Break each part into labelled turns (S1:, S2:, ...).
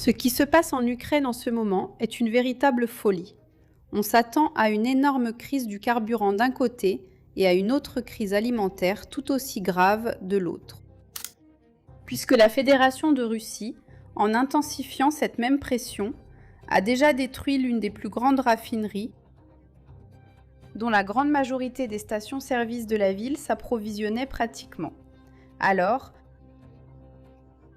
S1: Ce qui se passe en Ukraine en ce moment est une véritable folie. On s'attend à une énorme crise du carburant d'un côté et à une autre crise alimentaire tout aussi grave de l'autre. Puisque la Fédération de Russie, en intensifiant cette même pression, a déjà détruit l'une des plus grandes raffineries, dont la grande majorité des stations-service de la ville s'approvisionnaient pratiquement. Alors,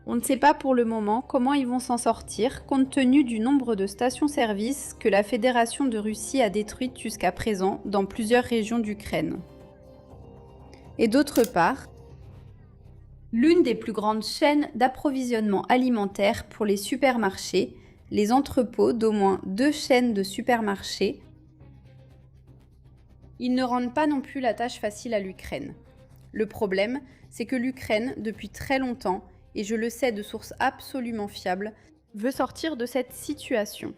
S1: on ne sait pas pour le moment comment ils vont s'en sortir, compte tenu du nombre de stations-service que la Fédération de Russie a détruites jusqu'à présent dans plusieurs régions d'Ukraine. Et d'autre part, l'une des plus grandes chaînes d'approvisionnement alimentaire pour les supermarchés, les entrepôts d'au moins 2 chaînes de supermarchés, ils ne rendent pas non plus la tâche facile à l'Ukraine. Le problème, c'est que l'Ukraine, depuis très longtemps, et je le sais de sources absolument fiables, veut sortir de cette situation.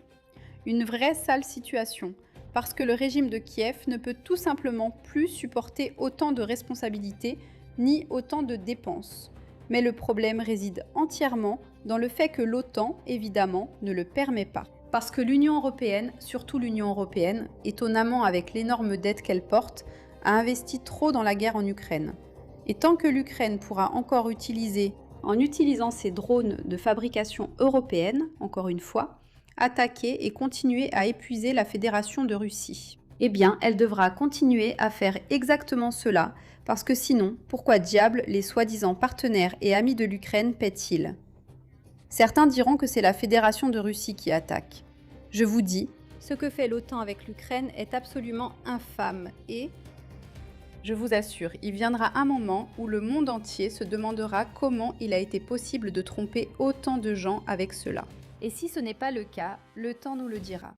S1: Une vraie sale situation, parce que le régime de Kiev ne peut tout simplement plus supporter autant de responsabilités ni autant de dépenses. Mais le problème réside entièrement dans le fait que l'OTAN, évidemment, ne le permet pas. Parce que l'Union européenne, surtout l'Union européenne, étonnamment avec l'énorme dette qu'elle porte, a investi trop dans la guerre en Ukraine. Et tant que l'Ukraine pourra encore utiliser, en utilisant ses drones de fabrication européenne, encore une fois, attaquer et continuer à épuiser la Fédération de Russie. Eh bien, elle devra continuer à faire exactement cela, parce que sinon, pourquoi diable les soi-disant partenaires et amis de l'Ukraine paient-ils ? Certains diront que c'est la Fédération de Russie qui attaque. Je vous dis, ce que fait l'OTAN avec l'Ukraine est absolument infâme et, je vous assure, il viendra un moment où le monde entier se demandera comment il a été possible de tromper autant de gens avec cela. Et si ce n'est pas le cas, le temps nous le dira.